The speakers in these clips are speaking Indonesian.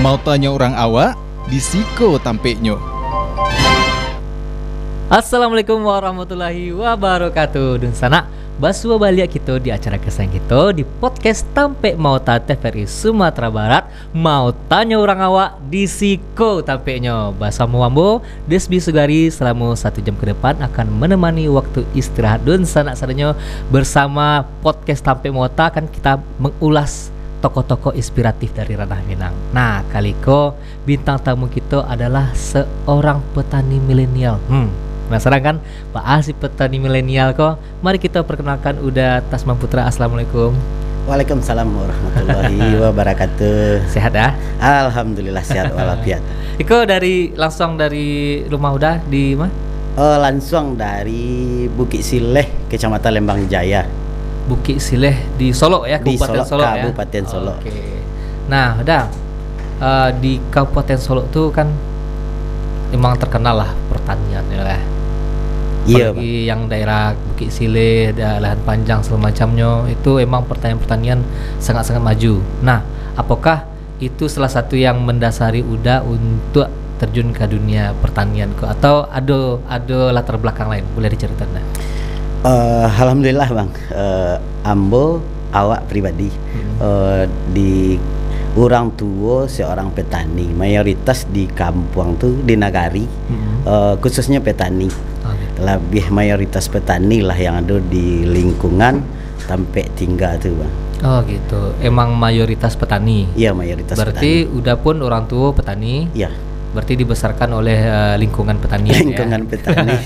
Mau tanya orang awak, disiko tampeknya. Assalamualaikum warahmatullahi wabarakatuh. Dan sana basua balik kita di acara kesayangan kita di podcast Tampek Mauta TVRI Sumatera Barat. Mau tanya orang awak, disiko tampeknya. Bahasa Muambo, Desbi Sugari selama 1 jam ke depan akan menemani waktu istirahat dan sanak-sananya bersama podcast Tampek Mauta akan kita mengulas tokoh-tokoh inspiratif dari ranah Minang. Nah, kali ko bintang tamu kita adalah seorang petani milenial. Penasaran kan? Pak si petani milenial kok? Mari kita perkenalkan Uda Tasman Putra. Assalamualaikum. Waalaikumsalam warahmatullahi wabarakatuh. Sehat ya? Alhamdulillah sehat walafiat. Iko langsung dari rumah Uda di mana? Langsung dari Bukit Sileh, Kecamatan Lembang Jaya. Bukit Sileh di Solo ya, Kabupaten Solo ya. Kabupaten Solo. Oke. Nah, udah di Kabupaten Solo tuh kan emang terkenal lah pertanian ya. Iya, Apalagi yang daerah Bukit Sileh, lahan panjang segala macamnya itu emang pertanian sangat-sangat maju. Nah, apakah itu salah satu yang mendasari Uda untuk terjun ke dunia pertanian atau ada latar belakang lain? Boleh diceritakan? Alhamdulillah bang, ambo awak pribadi di orang tua seorang petani, mayoritas di kampung tuh di Nagari, khususnya petani, lebih mayoritas petani lah yang ada di lingkungan sampai tinggal tuh bang. Oh gitu, emang mayoritas petani. Iya mayoritas. Berarti petani. udah pun orang tua petani. Iya. Berarti dibesarkan oleh lingkungan petani. Lingkungan ya? petani.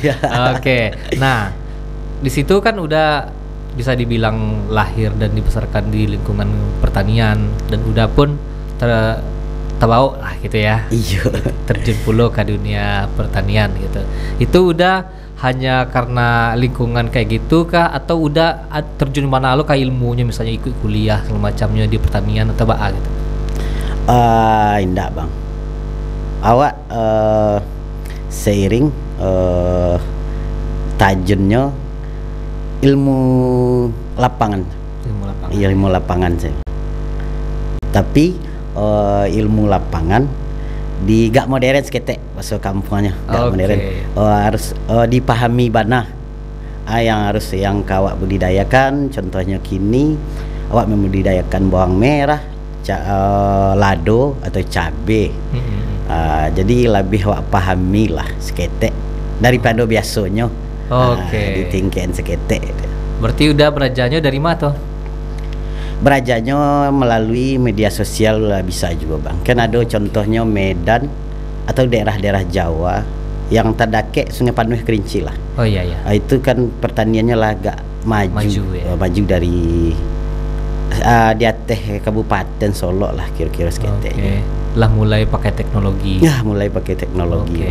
Oke. Nah, di situ kan udah bisa dibilang lahir dan dibesarkan di lingkungan pertanian dan udah pun terbawa lah gitu ya. Iya. Terjun pula ke dunia pertanian gitu. Itu udah hanya karena lingkungan kayak gitu kah atau udah terjun mana lo kayak ilmunya misalnya ikut kuliah segala macamnya di pertanian atau apa gitu? Indah bang. Awak seiring tajunnya ilmu lapangan. Iya ilmu lapangan saya. Tapi ilmu lapangan di gak modern seketek bahasa kampungnya gak modern. Harus dipahami bana. Yang kawak budidayakan. Contohnya kini awak membudidayakan bawang merah, lado atau cabe. Jadi lebih awak pahami lah seketek daripada biasanya. Di tingkatan seketek. Berarti udah belajarnya dari mana tuh? Belajarnya melalui media sosial lah bisa juga bang. Kan ada contohnya Medan atau daerah-daerah Jawa yang terdake Sungai Panuh Kerinci lah. Oh iya. Itu kan pertaniannya lah agak maju ya? Maju dari di atas Kabupaten Solo lah kira-kira seketek. Lah mulai pakai teknologi. Ya mulai pakai teknologi.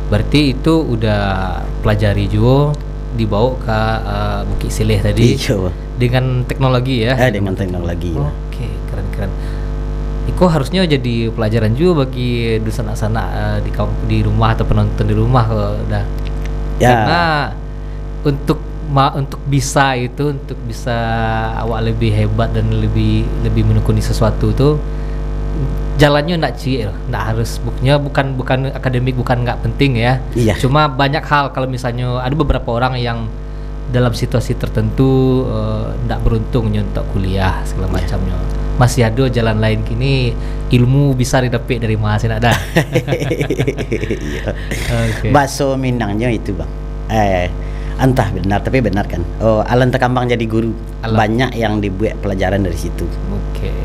Berarti itu udah pelajari juga dibawa ke Bukit Sileh tadi. Iya. Dengan teknologi ya. Dengan teknologi. Oke, keren. Itu harusnya jadi pelajaran juga bagi sanak-sanak di rumah atau penonton di rumah udah. Ya. Karena untuk bisa awak lebih hebat dan lebih menekuni sesuatu tuh jalannya nggak harus bukan akademik, bukan nggak penting ya. Iya. Cuma banyak hal kalau misalnya ada beberapa orang yang dalam situasi tertentu nggak beruntung untuk kuliah segala macamnya. Masih ada jalan lain kini, ilmu bisa didapat dari mana sih ada. Bakso Minangnya itu bang. Entah benar tapi benar kan. Alam Takambang jadi guru. Banyak yang dibuat pelajaran dari situ.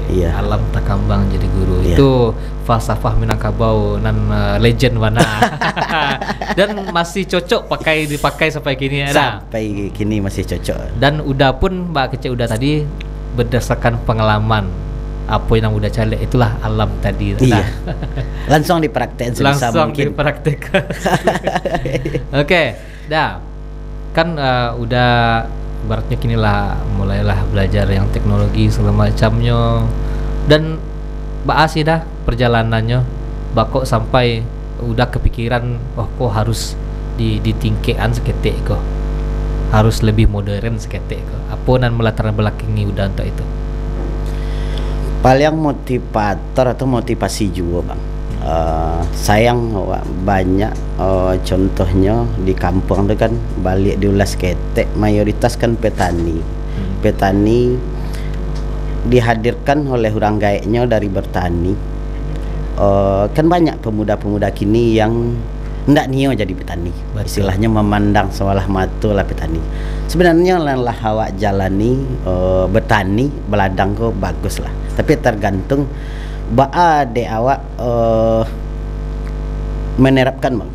Iya. Alam Takambang jadi guru. Iya. Itu falsafah Minangkabau dan legend mana. Dan masih cocok dipakai sampai kini ada. Sampai kini masih cocok. Dan udah pun Mbak Kece udah tadi berdasarkan pengalaman apa yang udah cari itulah alam tadi. Iya. Langsung dipraktekkan sebisa mungkin. Oke, dah. Kan udah baratnya kini lah mulailah belajar yang teknologi segala macamnya dan Mbak dah perjalanannya bakok sampai udah kepikiran kok harus ditingkean seketik kok harus lebih modern seketik kok apa dan melatar belakangi udah untuk itu Paling motivator atau motivasi juga bang. Sayang banyak contohnya di kampung itu kan balik diulas ketek mayoritas kan petani. Petani dihadirkan oleh orang gaeknya dari bertani. Kan banyak pemuda-pemuda kini yang ndak nio jadi petani. Istilahnya memandang seolah mata lah petani. Sebenarnya lah awak jalani bertani beladang kok bagus lah. Tapi tergantung de awak menerapkan bang.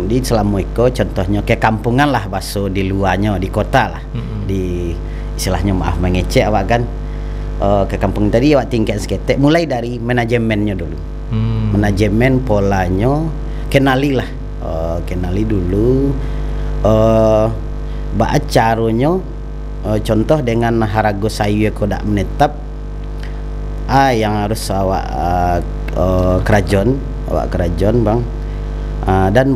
Di selama itu contohnya kayak kampungan lah baso di luarnya di kota lah. Di istilahnya maaf mengecek awak kan ke kampung tadi awak tingkat seketek mulai dari manajemennya dulu. Manajemen polanya kenali lah. Kenali dulu caranya contoh dengan harga sayu kodak menetap yang harus awak kerajaan bang dan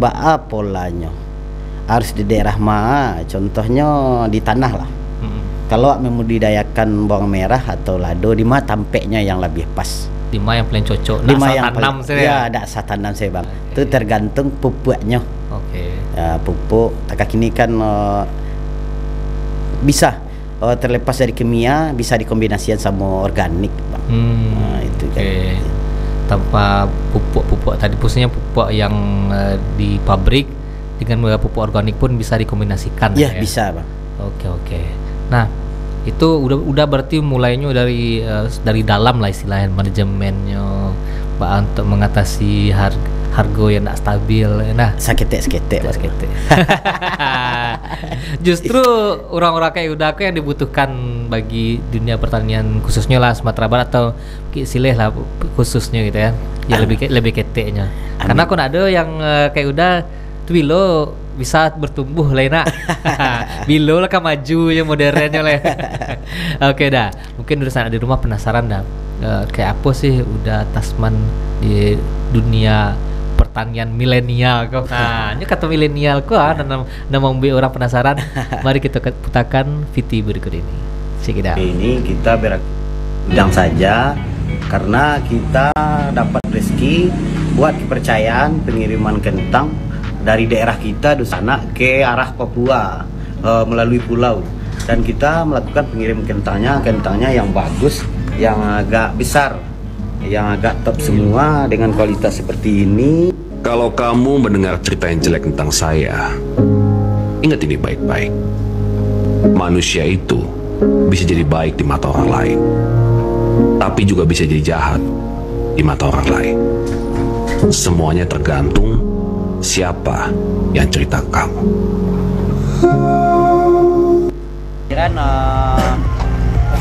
polanya harus di daerah contohnya di tanah lah. Kalau membudidayakan bawang merah atau lado di mana tampeknya yang lebih pas, di mana yang paling cocok di mana yang tanam ya ada tanam saya bang. Itu tergantung pupuknya. Pupuk tak kini kan bisa terlepas dari kimia, bisa dikombinasikan sama organik bang. Itu kan tanpa pupuk tadi khususnya pupuk yang di pabrik dengan pupuk organik pun bisa dikombinasikan ya bisa bang. Oke. Nah itu udah berarti mulainya dari dalam lah istilahnya manajemennya Mbak untuk mengatasi harga yang tidak stabil. Nah seketek. Justru orang-orang kayak udah yang dibutuhkan bagi dunia pertanian khususnya lah Sumatera Barat atau silih lah khususnya gitu ya. Ya lebih keteknya. Karena aku ada yang kayak udah tuh bilo bisa bertumbuh lain nak. Bilo lah kan maju yang modernnya lah. Oke dah. Mungkin udah sana di rumah penasaran dah. Kayak apa sih udah Tasman di dunia pertanian milenial kok. Nah, ini kata milenial kok nama membuat orang penasaran. Mari kita putarkan VT berikut ini. Ini kita berudang saja karena kita dapat rezeki buat kepercayaan pengiriman kentang dari daerah kita di sana ke arah Papua melalui pulau, dan kita melakukan pengirim kentangnya yang bagus, yang agak besar, yang agak top semua dengan kualitas seperti ini. Kalau kamu mendengar cerita yang jelek tentang saya, ingat ini baik-baik. Manusia itu bisa jadi baik di mata orang lain, tapi juga bisa jadi jahat di mata orang lain. Semuanya tergantung siapa yang cerita kamu.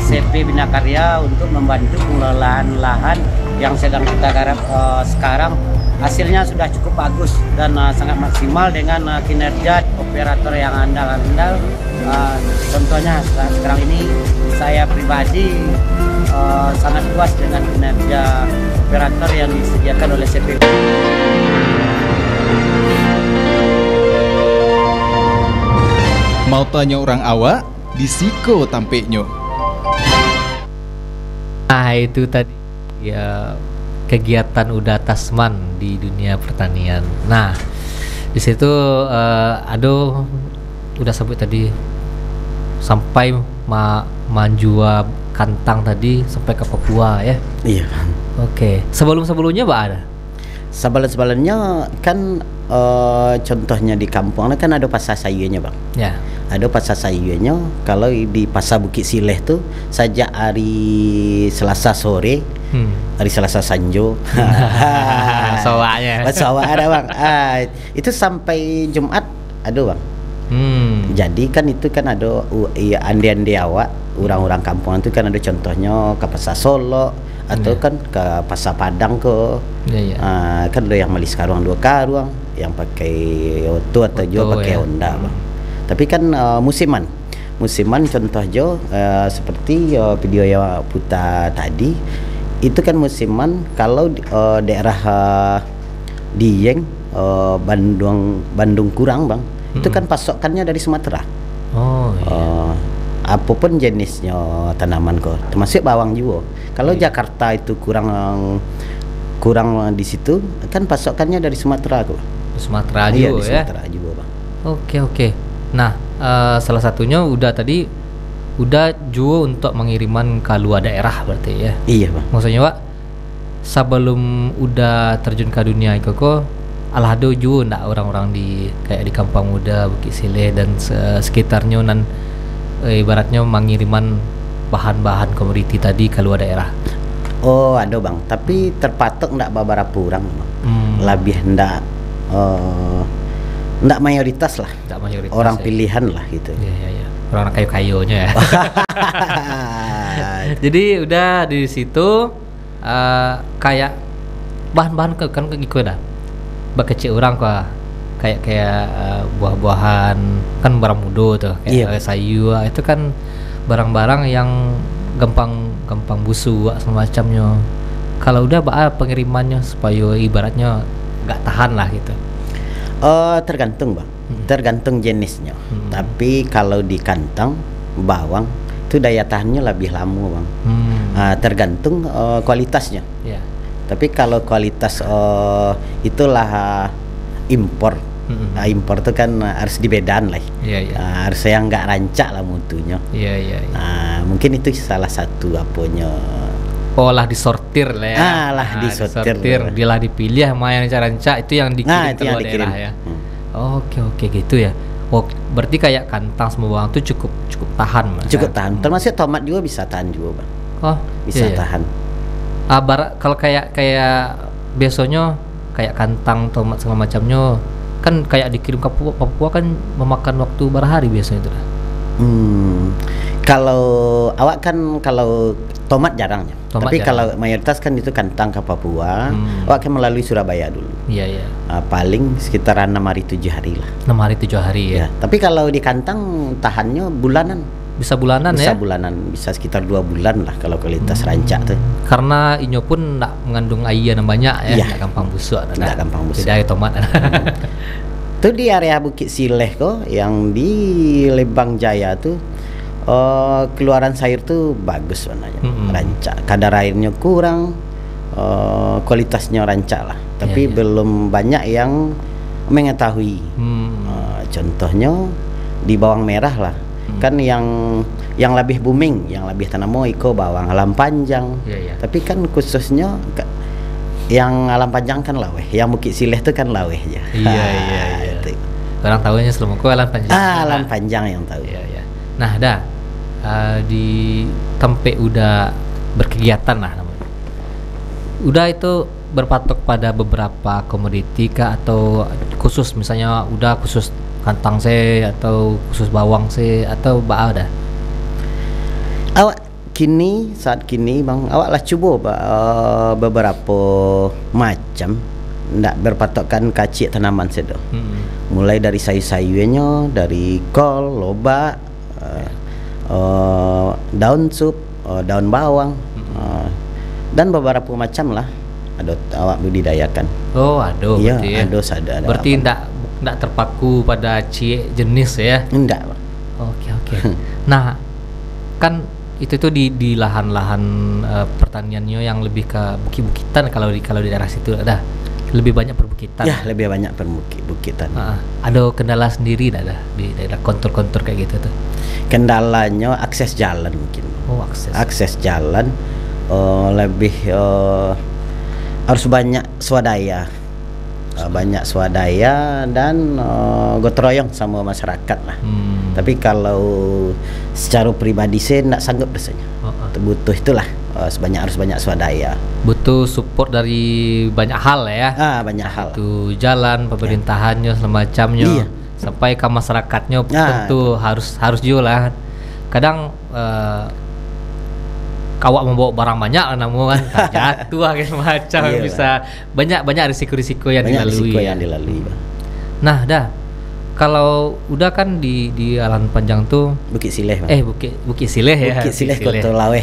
CP Bina Karya untuk membantu pengelolaan lahan yang sedang kita garap sekarang. Hasilnya sudah cukup bagus dan sangat maksimal dengan kinerja operator yang andal-andal. Contohnya sekarang ini saya pribadi sangat puas dengan kinerja operator yang disediakan oleh CP. Mau tanya orang awak, disiko tampeknya. Nah itu tadi ya kegiatan udah Tasman di dunia pertanian. Nah di situ udah sebut tadi sampai manjua kantang tadi sampai ke Papua ya. Iya. Oke. Sebelumnya Mbak ada? Sebelumnya kan contohnya di kampung kan ada pasar sayurnya bang. Ya. Ada pasar sayurnya. Kalau di pasar Bukit Sileh tuh sejak hari Selasa sore, hari Selasa Sanjo, sawahnya. Sawah ada bang. Itu sampai Jumat ada bang. Jadi kan itu kan ada andi-andi awak orang-orang kampungan itu kan ada contohnya ke pasar Solo atau kan ke pasar Padang kan ada yang beli sekarang 2 karuang yang pakai Oto atau juga pakai Honda bang. Tapi kan musiman contohnya seperti video yang putar tadi itu kan musiman. Kalau daerah Dieng Bandung kurang bang, itu kan pasokannya dari Sumatera. apapun jenisnya tanaman kok, termasuk bawang juga. Kalau Jakarta itu kurang di situ, kan pasokannya dari Sumatera kok. Sumatera Iya, juga di ya. Sumatera juga, Bang. Oke. Nah, salah satunya udah juga untuk mengiriman ke luar daerah berarti ya. Iya, Bang. Maksudnya Pak, sebelum udah terjun ke dunia itu kok alhado juga ndak orang-orang di kayak di Kampung Muda, Bukit Sileh dan sekitarnya nan ibaratnya mengiriman bahan-bahan komoditi tadi ke luar daerah. Oh, ada, Bang. Tapi terpatok ndak beberapa orang, Bang. Lebih ndak mayoritas lah. Ndak mayoritas. Orang ya. pilihan lah gitu. Iya. Orang kayu-kayunya ya. Jadi udah di situ kayak bahan-bahan kan gitu dah. Bakecik orang kok kayak buah-buahan kan barang mudo tuh kayak sayur itu kan barang-barang yang gampang busuk semacamnya. Kalau udah pengirimannya supaya ibaratnya nggak tahan lah gitu. Tergantung, Bang. Tergantung jenisnya. Tapi kalau di kantang bawang itu daya tahannya lebih lama, Bang. Tergantung kualitasnya. Yeah. Tapi kalau kualitas itulah impor. Impor itu kan harus dibedakan lah. Harus yang nggak rancak lah mutunya. Iya. Mungkin itu salah satu apanya. Lah disortir lah ya. Disortir. Dilah dipilih sama yang rancak itu yang dikirim ke luar daerah ya. Oke gitu ya. Berarti kayak kantang sama bawang itu cukup tahan, Mas. Cukup tahan. Termasuk tomat juga bisa tahan juga, Bang. Bisa tahan. Kalau kayak biasanya kayak kantang, tomat segala macamnya kan kayak dikirim ke Papua kan memakan waktu berapa hari biasanya itu? Kalau awak kan kalau tomat jarangnya. Tapi jarang. kalau mayoritas kan itu kantang ke Papua, awak kan melalui Surabaya dulu. Iya. Paling sekitar 6 hari 7 hari lah. 6 hari 7 hari ya. Tapi kalau di kantang tahannya bulanan. Bisa bulanan Bisa ya? bulanan, bisa sekitar 2 bulan lah kalau kualitas rancak tuh. Karena inyo pun nggak mengandung air yang banyak ya, Iya. nggak gampang busuk. Nggak gampang busuk. Beda kayak tomat. Itu di area Bukit Sileh kok, yang di Lembang Jaya tuh keluaran sayur tuh bagus warnanya, rancak. Kadar airnya kurang, kualitasnya rancak lah. Tapi belum banyak yang mengetahui. Contohnya di bawang merah lah. Kan yang lebih booming, yang lebih tanam iko bawang alam panjang. Tapi kan khususnya yang alam panjang kan laweh, yang Bukit Sileh itu kan laweh aja. Iya. Orang tahunya selama alam panjang. Alam panjang yang tahu. Iya. Nah, di Tempe udah berkegiatan lah namanya. Udah itu berpatok pada beberapa komoditi kah atau khusus misalnya udah khusus kantang atau khusus bawang atau ada? Awak saat kini Bang, awak lah coba beberapa macam ndak berpatokkan kacik tanaman sedo. Mulai dari sayur-sayurnya, dari kol, lobak, daun sup, daun bawang, dan beberapa macam lah ada awak budidayakan. Iya, ada. Berarti ndak terpaku pada jenis ya? Enggak, Bang. Oke. Nah, kan itu tuh di lahan-lahan pertaniannya yang lebih ke bukit-bukitan kalau di daerah situ ada lebih banyak perbukitan. Ya, lebih banyak perbukitan. Ada kendala sendiri di daerah kontur-kontur kayak gitu tuh. Kendalanya akses jalan mungkin. Akses jalan lebih harus banyak swadaya. Banyak swadaya dan gotong royong sama masyarakat lah. Tapi kalau secara pribadi saya tidak sanggup rasanya. Butuh itulah harus banyak swadaya. Butuh support dari banyak hal ya. Banyak hal. Itu jalan pemerintahannya semacamnya. Iya. Sampai ke masyarakatnya tentu harus juga lah. Kadang kawak membawa barang banyak lah namun kan jatuh kayak semacam bisa banyak risiko-risiko yang dilalui. Nah, kalau udah kan di Alam Panjang tuh Bukit Sileh, Bang. Bukit Sileh ya. Bukit Sileh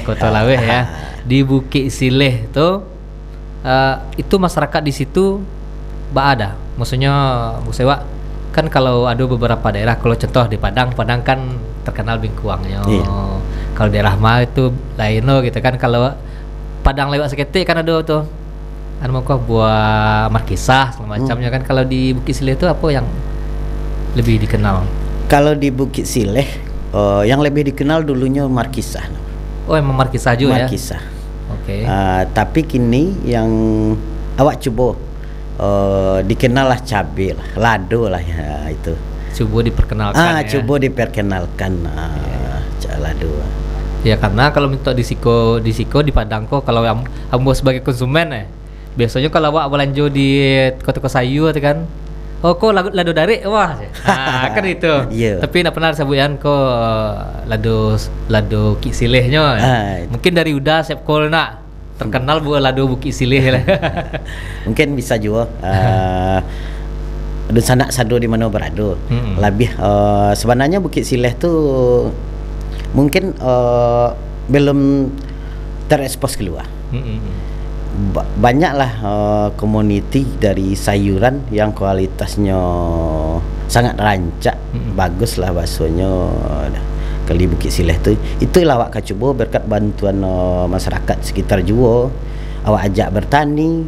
Kota Laweh ya. Di Bukit Sileh tuh itu masyarakat di situ ada. Maksudnya Musewa kan kalau ada beberapa daerah, kalau contoh di Padang kan terkenal bingkuangnya. Iya. Kalau daerah mah itu lain loh gitu kan. Kalau Padang lewat seketik kan ada tuh. Anu kok buah markisah segala macamnya kan. Kalau di Bukit Sileh itu apa yang lebih dikenal? Kalau di Bukit Sileh yang lebih dikenal dulunya markisah. Oh, emang markisah juga ya. Markisah. Oke. Tapi kini yang awak coba dikenal lah cabai lah, lado lah ya itu. Coba diperkenalkan ya. Coba diperkenalkan lado. Ya karena kalau minta di Siko di Padang kok kalau ambo sebagai konsumen ya. Biasanya kalau awak belanja di toko sayur itu kan. Oh kok lado dari wah. Kan itu. Iya. Tapi nak pernah sabuyan kok lado Bukit Silehnya. Mungkin dari udah Sepkol nak terkenal buat lado Bukit Sileh lah. Mungkin bisa juga dan sanak sado di mana berada. Lebih sebenarnya Bukit Sileh tu mungkin belum terekspos keluar. Banyaklah komuniti dari sayuran yang kualitasnya sangat rancak, bagus lah bahasanya. Kali Bukit Sileh tu itulah awak cuba berkat bantuan masyarakat sekitar juga. Awak ajak bertani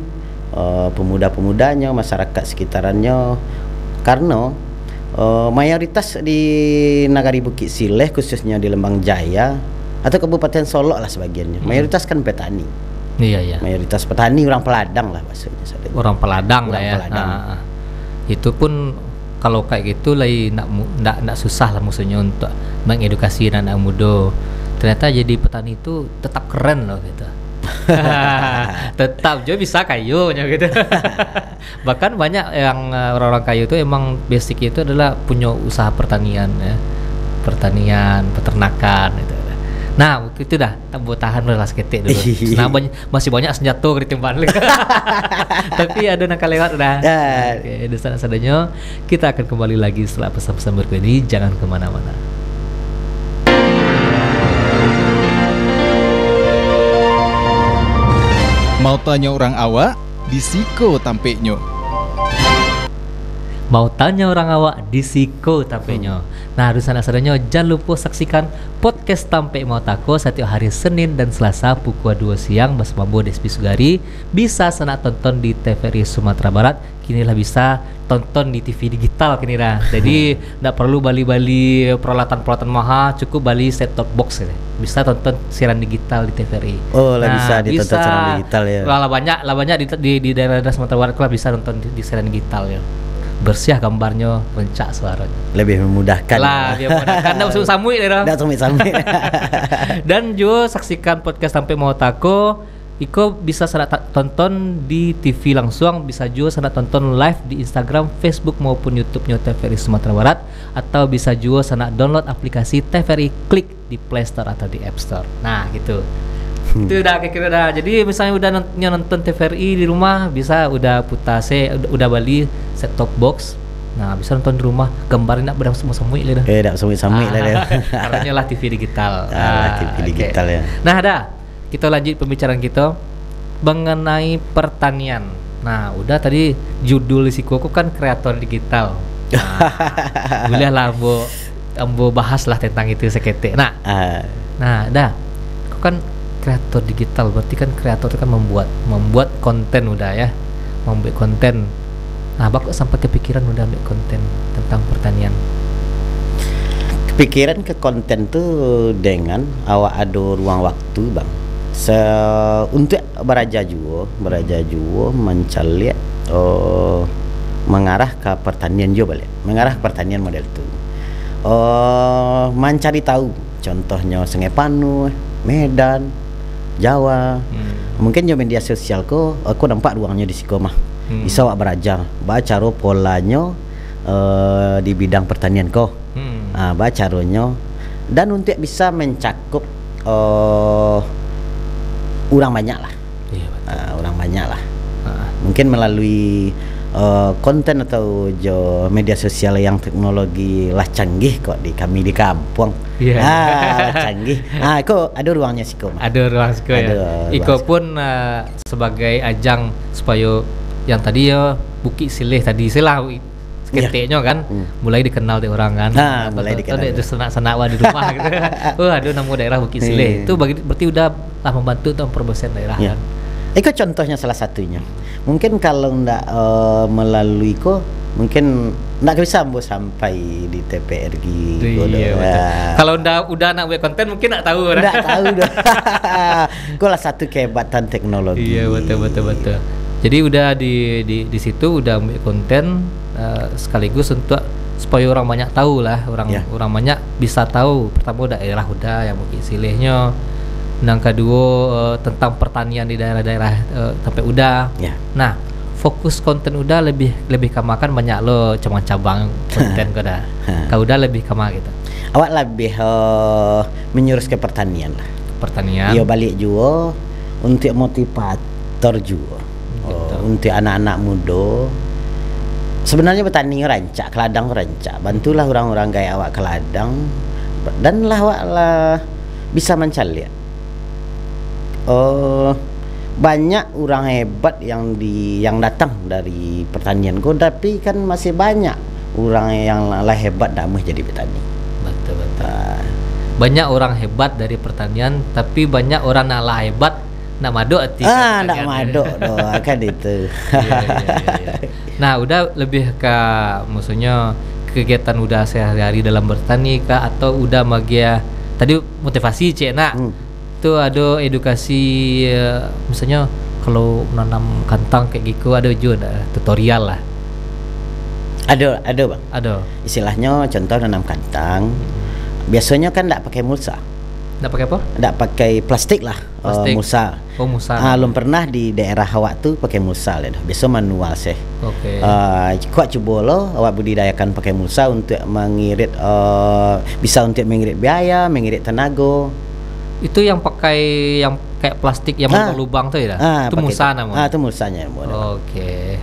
pemuda-pemudanya, masyarakat sekitarannya, karena mayoritas di Nagari Bukit Sileh khususnya di Lembang Jaya atau Kabupaten Solok lah sebagiannya mayoritas kan petani. Iya. Mayoritas petani, orang peladang lah maksudnya. Orang peladang lah ya. Itu pun kalau kayak gitu nak susah lah maksudnya untuk mengedukasi anak muda. Ternyata jadi petani itu tetap keren loh gitu. Tetap juga bisa kayunya gitu. Bahkan banyak yang orang-orang kayu itu emang basic itu adalah punya usaha pertanian ya. Pertanian, peternakan gitu. Nah, itu dah tak buat tahan lah seketik dulu. Nah, masih banyak senjata ketimpan lagi. Tapi ada nakal lewat dah. Oke, di sana-sananya kita akan kembali lagi setelah pesan-pesan berikut ini. Jangan kemana-mana. Mau tanya orang awak, di Siko tampeknya. Mau tanya orang awak di Siko tampeknya. Nah, harus sadanya jangan lupa saksikan podcast Tampek Mau Tako setiap hari Senin dan Selasa pukul 2 siang bersama Bo Despi Sugari. Bisa sana tonton di TVRI Sumatera Barat. Kinilah bisa tonton di TV digital kini dah. Jadi tidak perlu bali-bali peralatan-peralatan mahal, cukup bali set-top box ya. Bisa tonton siaran digital di TVRI. Oh, lah bisa ditonton siaran digital ya. Lah banyak di daerah Sumatera Barat lah bisa nonton di siaran digital ya. Bersih gambarnya, rencak suaranya. Lebih memudahkan lah, biar memudahkan. Dah usah samui deh. Dah samui. Dan juga saksikan podcast Sampai Mau Tako. Iko bisa sana tonton di TV langsung, bisa juga sana tonton live di Instagram, Facebook maupun YouTube-nya TVRI Sumatera Barat, atau bisa juga sana download aplikasi TVRI Klik di Play Store atau di App Store. Nah, gitu. Itu udah kira-kira dah. Jadi misalnya udah nonton TVRI di rumah, bisa udah putase, udah beli set top box. Nah, bisa nonton di rumah, gambarnya nak berang semua-semui lah dah. Tak semui-semui lah dah. Karena lah TV digital. TV digital ya. Nah, dah. Kita lanjut pembicaraan kita mengenai pertanian. Nah, udah tadi judul si Koko kan kreator digital. Nah, boleh lah ambo bahas lah tentang itu seketik. Nah, dah. Kau kan kreator digital, berarti kan kreator itu kan membuat konten udah ya, membuat konten. Nah, kok sampai kepikiran udah ambil konten tentang pertanian? Kepikiran ke konten tuh dengan awak ada ruang waktu bang. Untuk beraja juga mencari mengarah ke pertanian juga balik, mengarah ke pertanian model itu. Mencari tahu, contohnya Sungai Panu, Medan, Jawa. Mungkin di media sosial aku nampak ruangnya di situ mah. Bisa awak beraja, baca polanya di bidang pertanian baca caranya, dan untuk bisa mencakup orang banyak lah. Iya, orang banyak lah. Mungkin melalui konten atau media sosial yang teknologi lah canggih kok kami di kampung. Canggih. Kok ada ruangnya sih kok. Ada ruang sih ya. Iko pun sebagai ajang supaya yang tadi ya Bukit Sileh tadi silah keteknya kan mulai dikenal di orang kan. Mulai dikenal. Itu senak-senak di rumah gitu. Aduh nama daerah Bukit Silih. Itu berarti udah membantu untuk mempromosikan daerah kan. Itu contohnya salah satunya. Mungkin kalau ndak melalui mungkin nggak bisa sampai di TPRG. Iya, kalau udah anak buat konten mungkin nggak tahu. Nggak tahu dah. Itulah satu kehebatan teknologi. Iya betul. Jadi udah di situ udah buat konten sekaligus untuk supaya orang banyak tahu lah, orang banyak bisa tahu. Pertama daerah udah yang Bukit Silihnya. Yang kedua tentang pertanian di daerah-daerah sampai udah. Nah, fokus konten udah lebih kamakan banyak lo cabang konten kau dah. Kau udah lebih kamak gitu. Awak lebih menyurus ke pertanian lah. Pertanian. Dia balik juga untuk motivator juga. Untuk anak-anak muda. Sebenarnya petani rancak, ke ladang rancak. Bantulah orang-orang gaya awak ke ladang dan lah awak lah bisa mencari. Banyak orang hebat yang datang dari pertanian tapi kan masih banyak orang yang lah hebat dah mau jadi petani. Betul. Banyak orang hebat dari pertanian tapi banyak orang lah hebat nak maduk nak maduk kan itu. Iya. Nah, udah lebih ke maksudnya kegiatan udah sehari-hari dalam bertani kah atau udah magia tadi motivasi cek nak. Itu ada edukasi misalnya kalau menanam kentang kayak gitu ada juga tutorial lah. Ada bang. Ada. Istilahnya contoh nanam kentang. Biasanya kan tidak pakai mulsa. Tidak pakai apa? Tidak pakai plastik lah. Mulsa. Mulsa. Belum pernah di daerah awak tuh pakai mulsa lah. Biasa manual sih. Oke. Kuat coba lo awak budidayakan pakai mulsa untuk mengirit bisa untuk mengirit biaya, mengirit tenaga. Itu yang pakai yang kayak plastik yang berlubang tuh ya? Itu mulsa namanya. Itu mulsanya. Oke.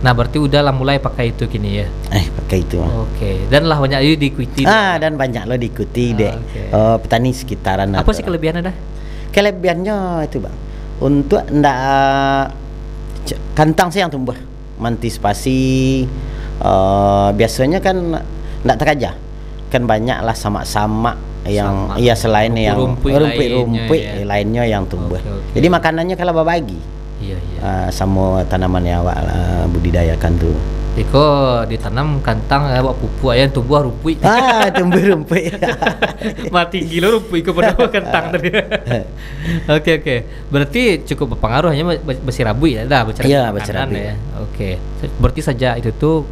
Nah, berarti udah lah mulai pakai itu kini ya. Pakai itu. Oke. Dan lah banyak itu diikuti. Dan banyak lo diikuti deh. Petani sekitaran. Apa sih kelebihannya dah? Kelebihannya itu bang, untuk ndak kentang sih yang tumbuh mengantisipasi biasanya kan ndak teraja kan banyak lah sama-sama yang selain yang rumput lainnya yang tumbuh. Jadi makanannya kalau berbagi. Iya. Sama tanaman yang awak budidayakan tuh. Iko ditanam kentang awak pupuk ayam tumbuh rumput. Tumbuh rumput. Mati gila rumput iko pada kentang tadi. Oke. Berarti cukup berpengaruh hanya besi rabui ya dah bicara makanan ya. Oke. Berarti saja itu tuh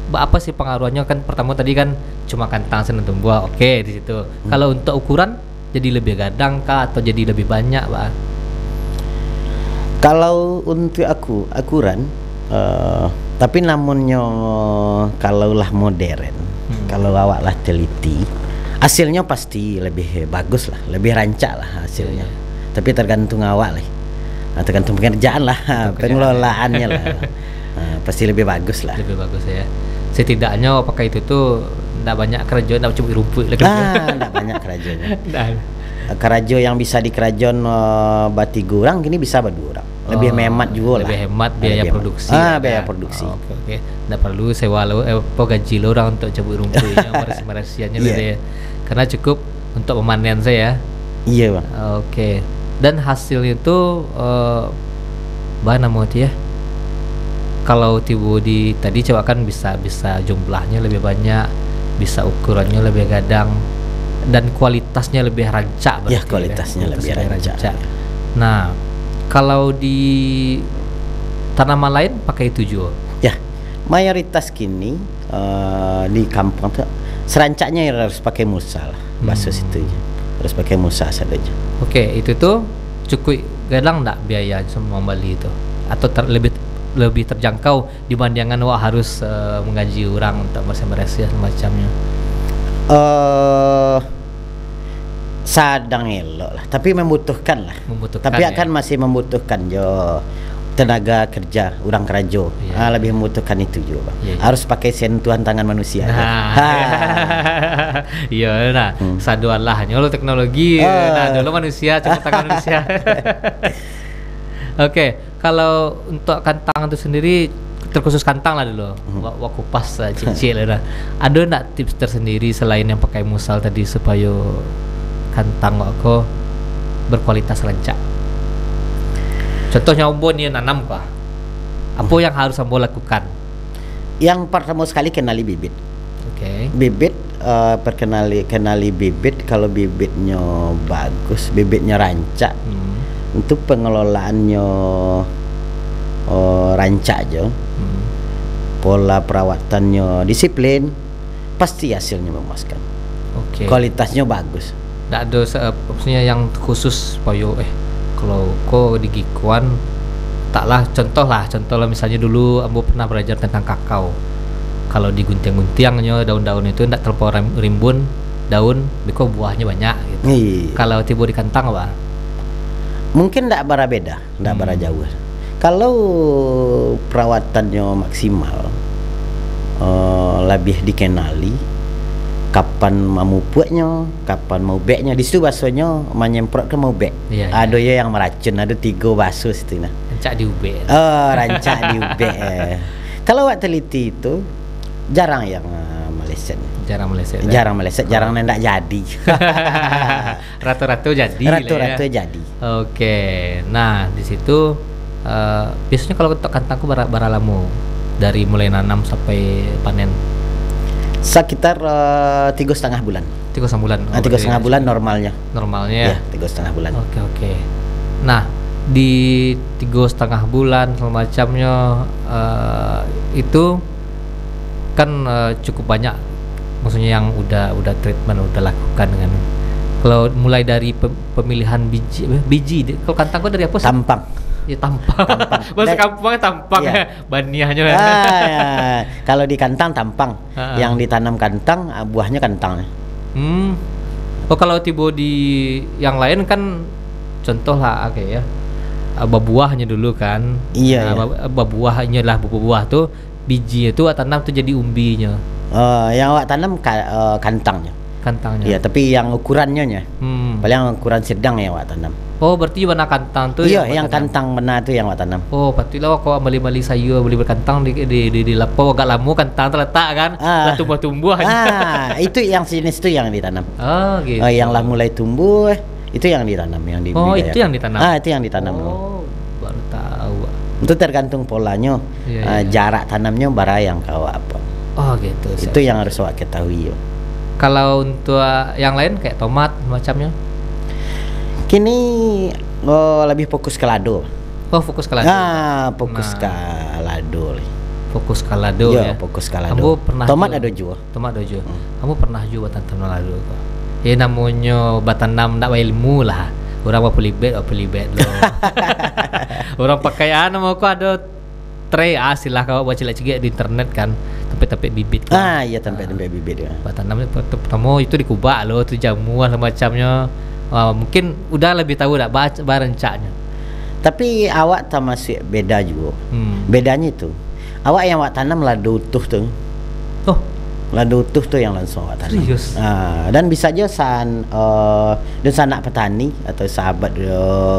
apa sih pengaruhnya kan pertama tadi kan cuma kentang senang tumbuh. Oke, di situ. Kalau untuk ukuran jadi lebih gadang kah atau jadi lebih banyak, Pak? Kalau untuk ukuran tapi namunnya kalau lah modern, kalau awak lah teliti, hasilnya pasti lebih bagus lah, lebih rancak lah hasilnya. Tapi tergantung awak lah, tergantung pekerjaan lah, pengelolaannya lah, pasti lebih bagus lah. Lebih bagus ya. Setidaknya apakah itu tuh tidak banyak kerajaan, tidak cuma rumput lah. Tidak banyak kerajaan. Kerajo yang bisa di kerajon Batigurang kini bisa berdua orang. Lebih hemat juga lah. Lebih hemat biaya produksi. Biaya produksi. Oke. Nggak perlu sewa lo, gaji lo orang untuk cabut rumputnya, marasiannya ya. Karena cukup untuk memanen saya. Iya bang. Oke. Dan hasil itu bahan nama ya. Kalau tibu di tadi coba kan bisa jumlahnya lebih banyak, bisa ukurannya lebih gadang. Dan kualitasnya lebih rancak. Ya kualitasnya lebih rancak. Nah, kalau di tanaman lain pakai itu juga. Ya, mayoritas kini di kampung tuh serancaknya harus pakai mulsa lah, bahasa situ harus pakai mulsa saja. Oke, itu tuh cukup gadang enggak biaya semua Bali itu? Atau lebih terjangkau dibandingkan wah harus menggaji orang untuk bersih-bersih semacamnya? Sadang elok lah, tapi membutuhkan lah. Tapi akan masih membutuhkan jo tenaga kerja orang kerajo. Lebih membutuhkan itu juga, Bang. Harus pakai sentuhan tangan manusia. Iya, saduan lah nyolo teknologi. Dulu manusia cuma tangan manusia. Oke, kalau untuk kentang itu sendiri terkhusus kantang lah dulu. Wak kupas cicil lah. Ada nggak tips tersendiri selain yang pakai musal tadi supaya kantang wak berkualitas rancak? Contohnya Ambo nih nanam kah? Apa yang harus Ambo lakukan? Yang pertama sekali kenali bibit. Oke. Bibit kenali bibit. Kalau bibitnya bagus, bibitnya rancak, untuk pengelolaannya rancak aja, pola perawatannya disiplin, pasti hasilnya memuaskan. Oke. Kualitasnya bagus. Nggak ada maksudnya yang khusus supaya kalau kok di Gikuan taklah contoh lah misalnya dulu Ambo pernah belajar tentang kakao. Kalau digunting-guntingnya daun-daun itu tidak terlalu rimbun daun, beko buahnya banyak gitu. Iya. Kalau tiba di kantang apa? Mungkin tidak beda, tidak jauh. Kalau perawatannya maksimal, lebih dikenali kapan mau puaknya, kapan mau beknya. Di situ bahasanya menyemprot ke mau bek. Iya, Ada ya yang meracun, ada 3 baso situ nah. Rancak diubek. Rancak diubek. Kalau wak teliti itu jarang yang meleset. Jarang meleset. Jarang meleset, jarang nendak jadi. Rata-rata jadi. Rata-rata ya. jadi. Oke. Nah, di situ biasanya kalau untuk kantangku bara lama dari mulai nanam sampai panen. Sekitar 3,5 bulan. 3,5 bulan. 3,5 bulan normalnya. Normalnya. Ya, 3,5 bulan. Oke. Nah, di 3,5 bulan semacamnya itu kan cukup banyak, maksudnya yang udah treatment udah lakukan dengan. Kalau mulai dari pemilihan biji kalau kantang kok dari apa sih? Tampang. Ya tampang. Bahasa kampungnya tampang iya. ya. Baniahnya. Ya. Kalau di kantang tampang. Yang ditanam kantang, buahnya kantang. Oh, kalau tiba di yang lain kan contoh lah kayak ya. Buahnya dulu kan. Iya. Buahnya lah buah tuh biji itu tanam tuh jadi umbinya. Yang awak tanam kantangnya. Kantangnya. Iya, tapi yang ukurannya paling ukuran sedang yang awak tanam. Oh, berarti warna kantang tuh iya, yang kantang benar tuh yang awak tanam. Oh, berarti lah kok beli sayur, beli berkantang di lapau agak lama kantang terletak kan. Lah tumbuh-tumbuh aja. Itu yang jenis itu yang ditanam. Oh, gitu. Yang lah mulai tumbuh itu yang ditanam, yang di Oh, itu yang ditanam. Itu yang ditanam. Oh, baru tahu. Itu tergantung polanya. Iya. Jarak tanamnya bara yang kau apa. Oh, gitu. Itu yang harus awak ketahui. Kalau untuk yang lain kayak tomat macamnya? Kini lebih fokus ke lado. Oh, fokus ke lado. Fokus ke lado. Fokus ke lado ya. Fokus ke lado. Kamu pernah tomat ada juga. Tomat ada juga. Kamu pernah juga tanam lado kok. Ya namanya batanam ndak ilmu lah. Orang apa pelibet loh. Orang pakaian mau kok ada tray silah kau buat cilak-cilak di internet kan. Tempat-tempat bibit kan. Iya tempat-tempat bibit ya. Batanam pertama itu di kubak loh, itu jamuan semacamnya. Mungkin udah lebih tahu dah rencanya. Tapi awak tak masih beda juga. Bedanya itu awak yang awak tanam lado utuh tuh. Oh, lado utuh tuh yang langsung awak tanam. Serius? Dan bisa aja dan sanak petani atau sahabat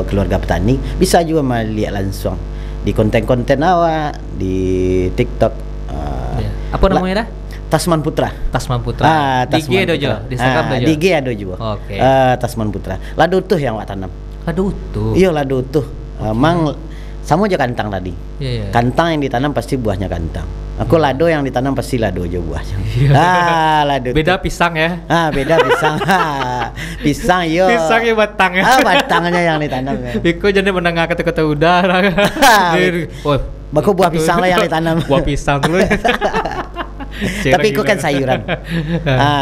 keluarga petani bisa juga melihat langsung di konten-konten awak di TikTok. Apa namanya dah? Tasman Putra. Tasman Putra. Di IG ada juga, di Instagram ada juga. Di IG ada juga. Oke. Tasman Putra. Lado utuh yang awak tanam. Lado utuh. Iya, lado utuh. Mang sama aja kantang tadi. Iya. Kantang yang ditanam pasti buahnya kantang. Aku lado yang ditanam pasti lado aja buahnya. Lado. Beda pisang ya. Beda pisang. Pisang yo. Pisangnya batang ya. Batangnya yang ditanam ya. Biko jadi menengah kata-kata udara. Baku buah pisang lah yang ditanam. Buah pisang dulu. Tapi itu kan sayuran.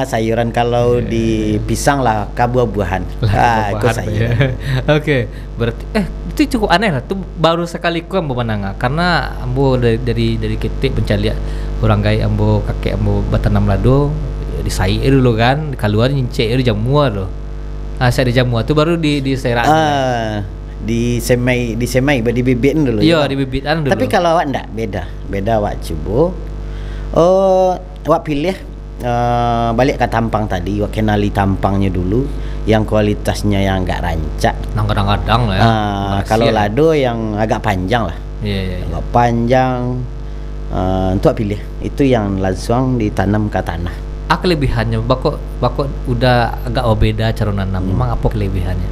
Sayuran kalau di pisang lah buah-buahan. Itu sayuran. Oke, berarti itu cukup aneh lah. Itu baru sekali ku ambo menanga karena ambo dari ketik pencalian orang gay ambo kakek ambo batanam lado di sair dulu kan, keluar nyincek itu jamuan loh. Saya di jamuan itu baru di serak. Di semai di bibitan dulu. Iya, di bibitan dulu. Tapi kalau awak enggak beda awak coba. Awak pilih balik ke tampang tadi, awak kenali tampangnya dulu yang kualitasnya yang enggak rancak. Kadang-kadang lah ya. Kalau lado yang agak panjang lah. Iya. Agak panjang. untuk pilih itu yang langsung ditanam ke tanah. Kelebihannya bako udah agak beda cara nanam. Memang apa kelebihannya?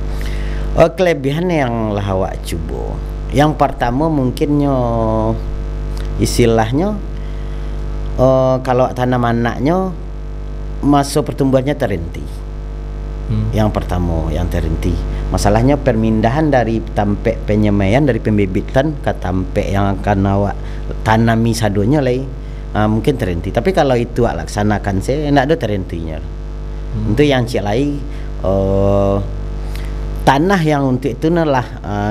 Kelebihan yang lah awak cuba. Yang pertama mungkinnya istilahnya kalau tanam anaknya masa pertumbuhannya terhenti. Yang pertama yang terhenti. Masalahnya permindahan dari tampek penyemaian dari pembibitan ke tampek yang akan awak tanami sadonya mungkin terhenti. Tapi kalau itu awak laksanakan saya tidak ada terhentinya. Itu yang cik lai tanah yang untuk itu lah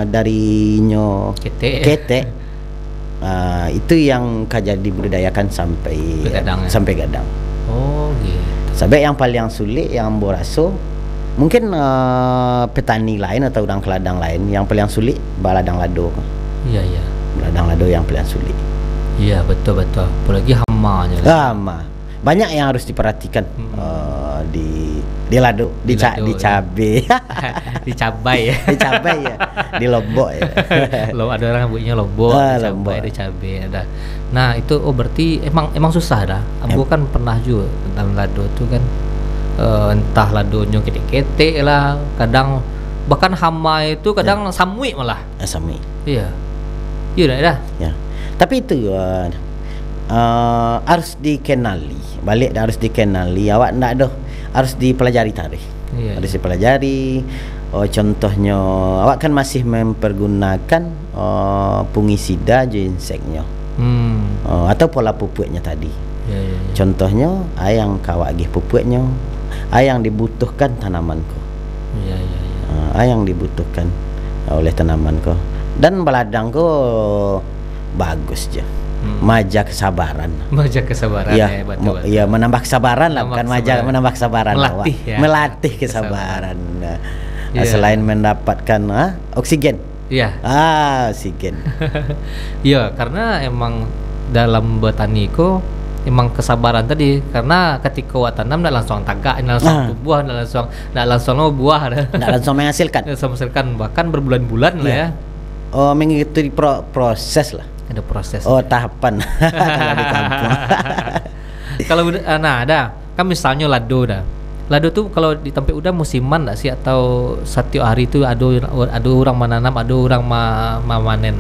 darinya ketek. Itu yang jadi budidayakan sampai gadang. Oh gitu. Sampai yang paling sulit yang boraso mungkin petani lain atau udang keladang lain yang paling sulit baladang lado. Iya. Baladang lado yang paling sulit. Iya betul. Apalagi hamanya. Banyak yang harus diperhatikan di lado, di cabai. Di cabai ya. Di cabai ya. Di lombok ya. Ada orang buatnya lombok, di cabai ada. Nah, itu berarti emang susah dah. Aku kan pernah juga tentang lado itu kan entah ladonya ketek-ketek lah, kadang bahkan hama itu kadang samui malah. Samui. Iya dah. Ya. Tapi itu harus dikenali. Harus dikenali. Awak ndak ada harus dipelajari tarikh. Harus dipelajari. Contohnya awak kan masih mempergunakan fungisida inseknya. Atau pola pupuknya tadi. Ya. Contohnya ayang kawak gih pupuknya, ayang dibutuhkan tanamanku. Ya. Ayang dibutuhkan oleh tanamanku. Dan baladangku bagus je. Maja kesabaran. Ya, betul. Ya, menambah kesabaran lah, bukan menambah kesabaran. Melatih kesabaran. Selain mendapatkan oksigen. Iya. Oksigen. Iya, karena emang dalam bertani ko emang kesabaran tadi, karena ketika awak tanam tidak langsung tagak, tidak langsung tumbuh, tidak langsung buah, tidak langsung menghasilkan. Bahkan berbulan-bulan lah ya. Mengikuti proses lah. Ada proses. Tahapan. Kalau di kampung. Kalau ada kan misalnya lado dah. Lado tuh kalau di tempat udah musiman enggak sih, atau setiap hari itu ada orang menanam, ada orang memanen?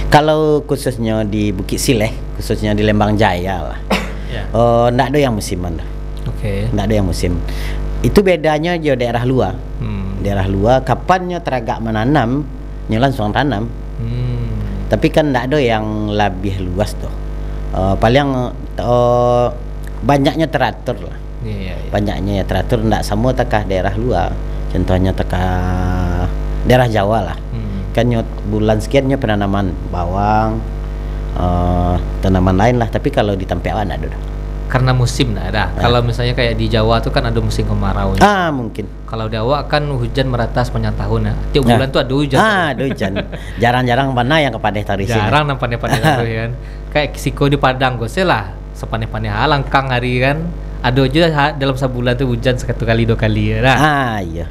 Kalau khususnya di Bukit Sileh, khususnya di Lembang Jaya lah. Enggak ada yang musiman dah. Oke. Enggak ada yang musim. Itu bedanya di daerah luar. Daerah luar kapannya teragak menanam, langsung tanam. Tapi kan enggak ada yang lebih luas tuh. Paling banyaknya teratur lah. Iya. Banyaknya ya teratur, enggak semua tekah daerah luar. Contohnya tekah daerah Jawa lah. Kan bulan sekiannya penanaman bawang, tanaman lain lah. Tapi kalau di tempat awak enggak ada. Karena musim enggak ada. Kalau misalnya kayak di Jawa tuh kan ada musim kemarau. Mungkin. Kalau di awak kan hujan merata sepanjang tahun ya. Tiap bulan tuh ada hujan. Ada hujan. Jarang-jarang mana yang kepadeh tari sini. Jarang pandai-pandai tari kan. Kayak siko di Padang gose lah. Sepandai-pandai langkang hari kan. Ada juga dalam sebulan tuh hujan sekali 2 kali ya. Iya.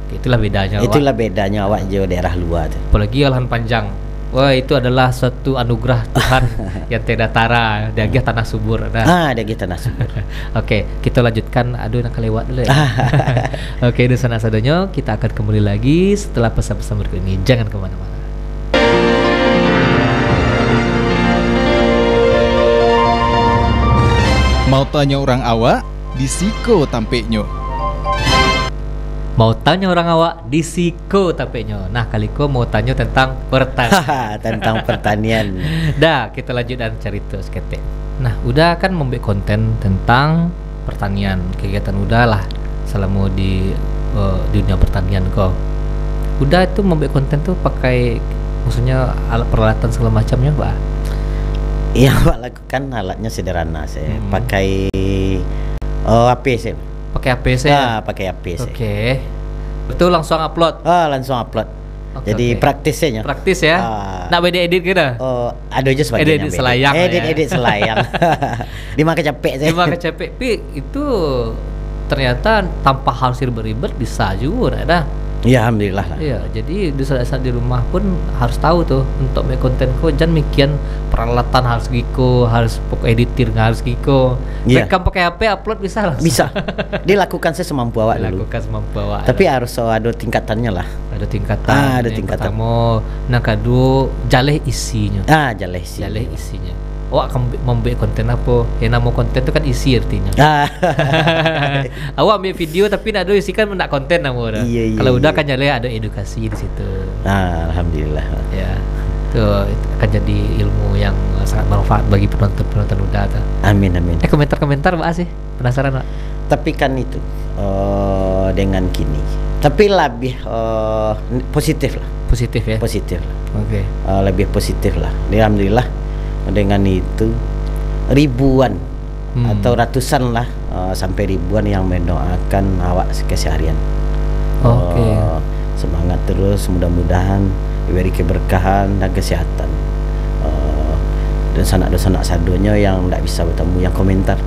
Itulah bedanya. Itulah bedanya awak jauh daerah luar tuh. Apalagi lahan panjang. Wah, itu adalah suatu anugerah Tuhan yang tidak tara. Dia tanah subur. Dia tanah subur. Oke, kita lanjutkan. Aduh, nak lewat dulu ya. Oke, di sana sadonya kita akan kembali lagi setelah pesan-pesan berikut ini. Jangan kemana-mana. Mau tanya orang awak, di siko tampeknya. Mau tanya orang awak, di siko tampeknya. Nah, kaliko mau tanya tentang pertanian. Tentang pertanian. Dah, kita lanjut dan cerita seketik. Nah, udah kan membuat konten tentang pertanian, kegiatan udah lah selama di dunia pertanian kok. Udah itu membuat konten tuh pakai maksudnya alat peralatan segala macamnya, Pak. Yang Pak lakukan alatnya sederhana saya. Pakai HP saya. Pakai HP saya. Pakai HP saya. Oke. Betul, langsung upload. Langsung upload. Jadi praktisnya. Praktis ya. Nak beda edit gitu. Ada aja sebagainya. Edit selayang. Edit selayang. Dimakan capek saya. Dimakan capek. Tapi itu ternyata tanpa harus ribet-ribet bisa juga ada. Ya alhamdulillah lah. Iya, jadi di saat di rumah pun harus tahu tuh untuk make konten ko jangan mikian peralatan harus giko, harus pokok editir harus giko. Iya. Rekam pakai HP upload bisa langsung. Bisa. Dilakukan semampu awak dulu. Dilakukan semampu awak. Tapi harus ada tingkatannya lah. ada tingkatan. Ada Yang tingkatan. Pertama, nah kedua jaleh isinya. Jaleh sih. Jaleh isinya. Awak akan membuat konten apa? Yang nama konten itu kan isi artinya. Awak ambil video tapi nak ada isi kan nak konten nama orang. Iya, Kalau udah iya. kan jaleh ada edukasi di situ. Alhamdulillah. Ya, itu akan jadi ilmu yang sangat bermanfaat bagi penonton udah tuh. Amin. Komentar Mbak sih penasaran Mbak? Tapi kan itu dengan kini. Tapi lebih positif lah. Positif ya. Positif lah. Oke. Lebih positif lah. Alhamdulillah dengan itu ribuan atau ratusan lah sampai ribuan yang mendoakan awak keseharian. Oke. Semangat terus, mudah-mudahan diberi keberkahan dan kesehatan. Dan sanak sadonya yang tidak bisa bertemu yang komentar.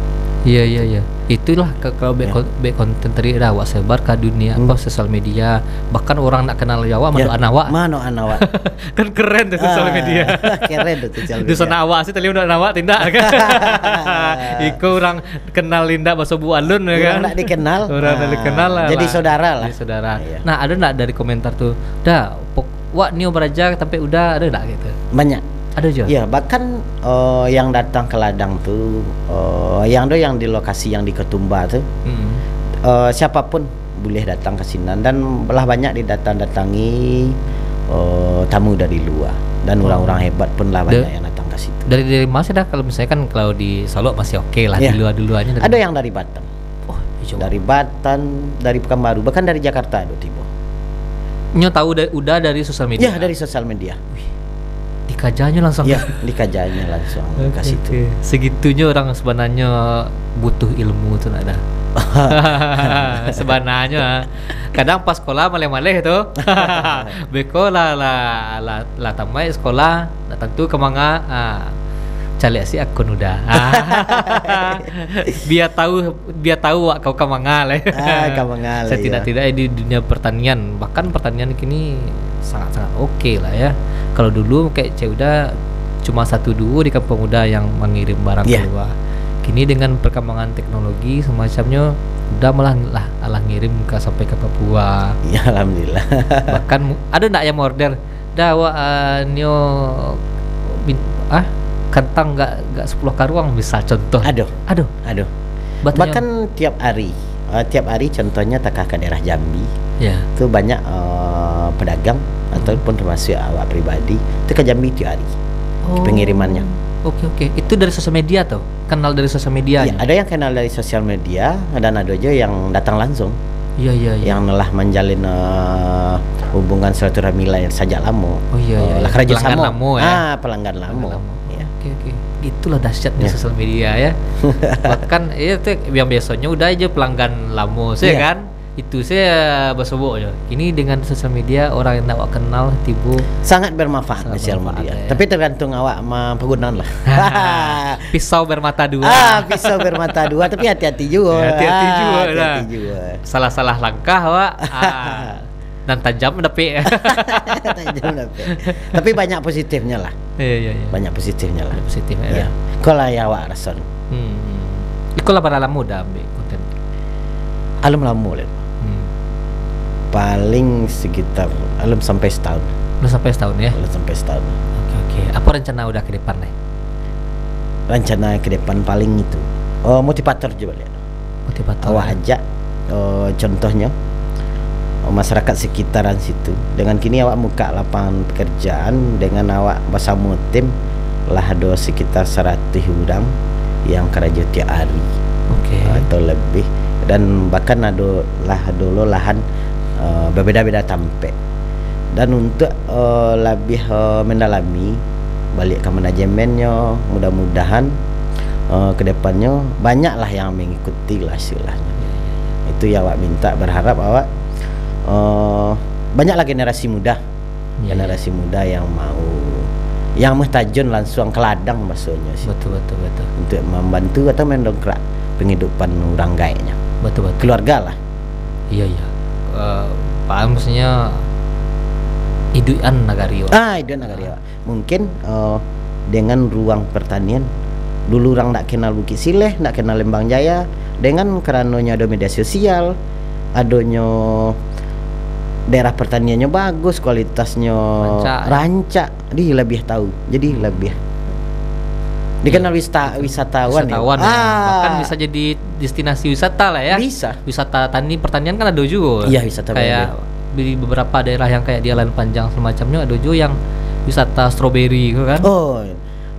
Iya. Itulah kalau back konten tadi dah awak sebar ke dunia apa sosial media, bahkan orang nak kenal awak Ya, mandu awak. Mano awak. Kan keren tuh sosial media. Keren tuh sosial Di media. sana awak sih tadi udah awak tindak kan. Iku orang kenal Linda bahasa Bu Alun ya kan. Orang tak dikenal. Orang tak dikenal lah. Jadi saudara lah. Jadi saudara. Iya. Nah, ada enggak dari komentar tuh? Dah, wak ni beraja sampai udah ada enggak gitu? Banyak. Ada juga. Ya, bahkan yang datang ke ladang tuh yang di lokasi yang di Ketumba tuh siapapun boleh datang ke sini dan belah banyak didatangi tamu dari luar dan orang-orang hebat pun lah banyak yang datang ke situ. Dari masih dah kalau misalnya kan kalau di Solo masih oke lah Ya. di luar-luarnya. Ada yang dari Batam. Oh, coba. Dari Batam, dari Pekanbaru, bahkan dari Jakarta ada tiba. Nyo tahu udah dari sosial media. Ya, dari sosial media. Dikajanya langsung. Ya, dikajanya langsung ke situ. Segitunya orang sebenarnya butuh ilmu tuh ada. Sebenarnya kadang pas sekolah maleh-maleh itu beko lah tamai sekolah nah tentu kemanga cari si akun udah biar tahu wak kau kemanga lah. Kamangal. Setidak-tidak di dunia pertanian, bahkan pertanian kini sangat-sangat oke lah ya. Kalau dulu kayak udah cuma 1-2 di kampung muda yang mengirim barang keluar. Kini dengan perkembangan teknologi semacamnya udah malah ngirim sampai ke Papua. Ya alhamdulillah. Bahkan ada ndak yang order dah wak nyo kentang nggak 10 karuang misal contoh. Aduh. Batunya. Bahkan tiap hari contohnya takah ke daerah Jambi. Ya. Itu banyak pedagang ataupun termasuk awak pribadi itu ke Jambi tiap hari. Pengirimannya. Oke. Itu dari sosial media tuh. Kenal dari sosial media. Ya, ada yang kenal dari sosial media dan ada juga yang datang langsung. Iya. Yang telah menjalin hubungan silaturahmi lain sejak lama. Lah kerja Pelanggan sama. lama ya. Pelanggan lama. Ya. Oke. Itulah dahsyatnya sosial media ya. Bahkan itu yang biasanya udah aja pelanggan lama sih Ya. kan. Itu saya bersobok aja. Ini dengan sosial media orang yang awak kenal tiba Sangat bermanfaat Sangat sosial bermanfaat, media. ya. Tapi tergantung awak penggunaan lah. pisau bermata dua. Pisau bermata dua tapi hati-hati juga. Hati-hati juga lah. Hati-hati juga. Salah langkah wak. Dan tajam tapi. Tajam tapi. Tapi banyak positifnya lah. Iya. Banyak positifnya lah. Positif Ya. ya. Kalau ya awak rason. Iko lah pada lama udah ambil konten. Alum lama lah. Paling sekitar alum sampai setahun. Udah sampai setahun ya. Alum sampai setahun. Oke. Apa rencana udah ke depan nih? Rencana ke depan paling itu. Motivator juga lihat. Motivator. Awak ajak contohnya masyarakat sekitaran situ. Dengan kini awak buka lapangan pekerjaan dengan awak bersama tim lah ada sekitar 100 orang yang kerja tiap hari. Oke. Atau lebih dan bahkan ada dulu lahan berbeda-beda tampek. Dan untuk lebih mendalami balik ke manajemennya, mudah-mudahan ke depannya banyaklah yang mengikuti lah istilahnya. Itu ya awak minta, berharap awak banyaklah generasi muda. Generasi muda yang mustajun langsung ke ladang maksudnya sih. Betul. Untuk membantu atau mendongkrak penghidupan orang gaeknya. Betul. Keluarga lah. Iya. apa? Maksudnya iduan nagari. Itu nagari. Mungkin dengan ruang pertanian dulu orang tak kenal Bukit Sileh, tak kenal Lembang Jaya, dengan karenanya ada media sosial, adanya daerah pertaniannya bagus, kualitasnya rancak, dia lebih tahu, jadi lebih dikenal wisatawan ya. Bahkan bisa jadi destinasi wisata lah ya. Bisa. Wisata pertanian kan ada juga. Iya, wisata kayak di beberapa daerah yang kayak di Alan Panjang semacamnya ada juga yang wisata stroberi gitu kan.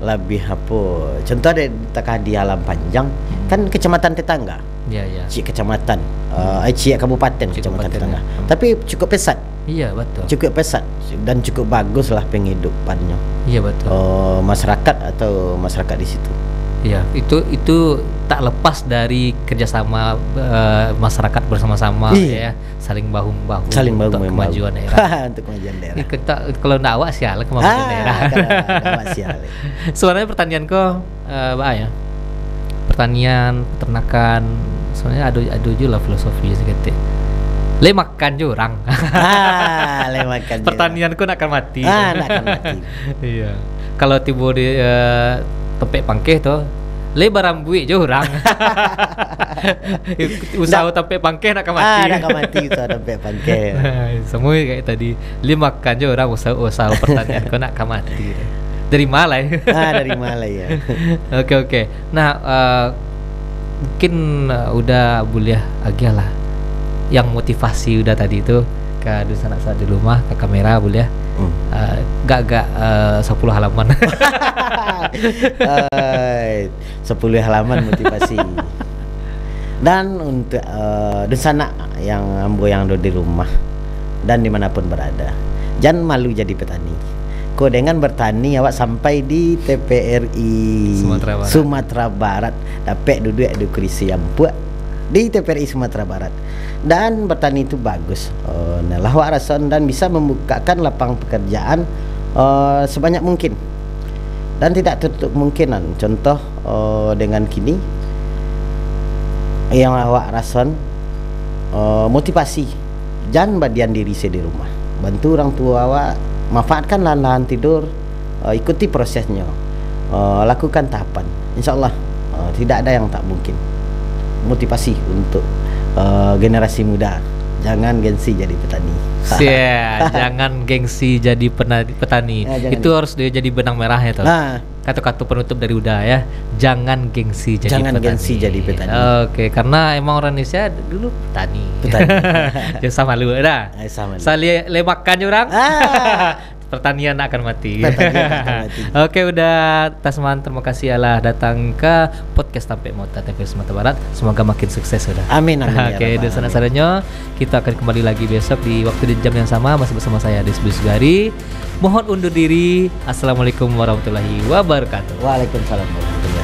Lebih apa? Contoh di Alam Panjang kan kecamatan tetangga. Iya. Kecamatan, kabupaten kecamatan tetangga. Ya. Tapi cukup pesat. Iya betul. Cukup pesat dan cukup bagus lah penghidupannya. Iya betul. Masyarakat di situ. Iya, itu tak lepas dari kerjasama masyarakat bersama-sama ya, saling bahu-bahu untuk kemajuan daerah. Untuk kemajuan daerah. Kita kalau nak awak sial kemajuan daerah. Sebenarnya pertanian kok ya. Pertanian, peternakan, sebenarnya ada juga lah filosofi sedikit. Le makan jurang. Le makan. Pertanian kok nak akan mati. Nak akan mati. Iya. Kalau tiba di tempat pangkeh tuh le barambui jurang. Usaha tempat pangkeh nak akan mati. Nak akan mati usaha tempat pangkeh. Semua kayak tadi. Le makan jurang usaha pertanian kok nak akan mati. Dari Malai. Dari Malai ya. Oke. Nah, mungkin udah boleh agak lah. Yang motivasi udah tadi itu ke Dunsana saat di rumah ke kamera boleh. Gak 10 halaman. 10 halaman motivasi. Dan untuk Dunsana yang ambo yang ada di rumah dan dimanapun berada, jangan malu jadi petani. Dengan bertani awak sampai di TPRI Sumatera Barat dapat duduk di kursi yang puak di TPRI Sumatera Barat. Dan bertani itu bagus. Nah, awak rasakan dan bisa membukakan lapangan pekerjaan sebanyak mungkin. Dan tidak tertutup kemungkinan. Contoh dengan kini yang awak rasakan motivasi. Jangan badian diri saya di rumah. Bantu orang tua awak, manfaatkan lahan-lahan tidur, ikuti prosesnya, lakukan tahapan. InsyaAllah tidak ada yang tak mungkin. Motivasi untuk generasi muda, jangan gengsi jadi petani. Jangan gengsi jadi petani. Itu harus dia jadi benang merahnya tuh. Kata-kata penutup dari Uda ya. Jangan gengsi jadi petani. Oke, karena emang orang Indonesia dulu petani. Jangan sama lu dah. Sali lemakan orang. Pertanian akan mati. Oke, udah Tasman, terima kasih Allah datang ke podcast Tampe Mauta TV Sumatera Barat. Semoga makin sukses sudah. Amin. Oke, dan sana-sananya kita akan kembali lagi besok di waktu di jam yang sama masih bersama saya Desbus Sugari. Mohon undur diri. Assalamualaikum warahmatullahi wabarakatuh. Waalaikumsalam warahmatullahi wabarakatuh.